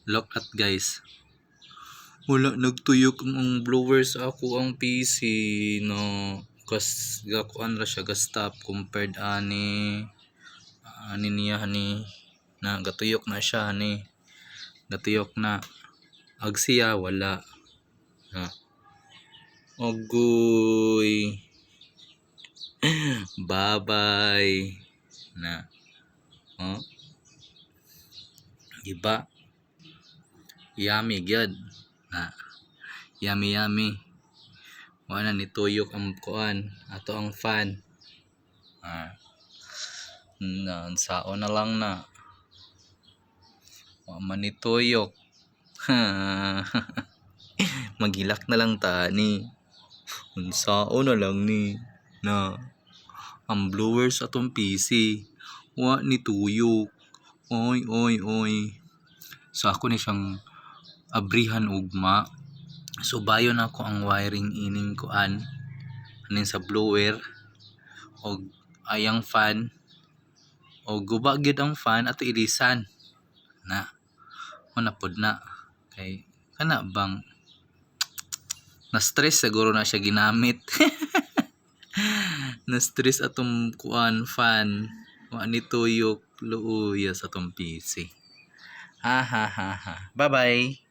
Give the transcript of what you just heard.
Look at guys. Wala nagtuyok ang blower sa ako ang PC no. Kas gakuan ra siya ga-stop compared ani niya ni na gatuyok na siya ni. Gatuyok na. Agsiya wala. Ha. Ogoy. Bye-bye. Na. Oh. Iba. Yummy gyud. Na. Yummy. Wala ni tuyok ang kuan ato ang fan. Saon na lang na. Wa man ni tuyok. Magilak na lang ta ni. Unsaon na lang ni na ang blower sa atong PC wa ni tuyok. Oy. So ako ni siyang abrihan ugma. So bayon ako ang wiring ining kuan anin sa blower og ayang fan o guba gyud ang fan ato ilisan na manapod na kay kana bang na stress siguro na siya ginamit. Na stress atong kuan fan wa ni tuyok luuya sa atong PC. Ha. Bye bye.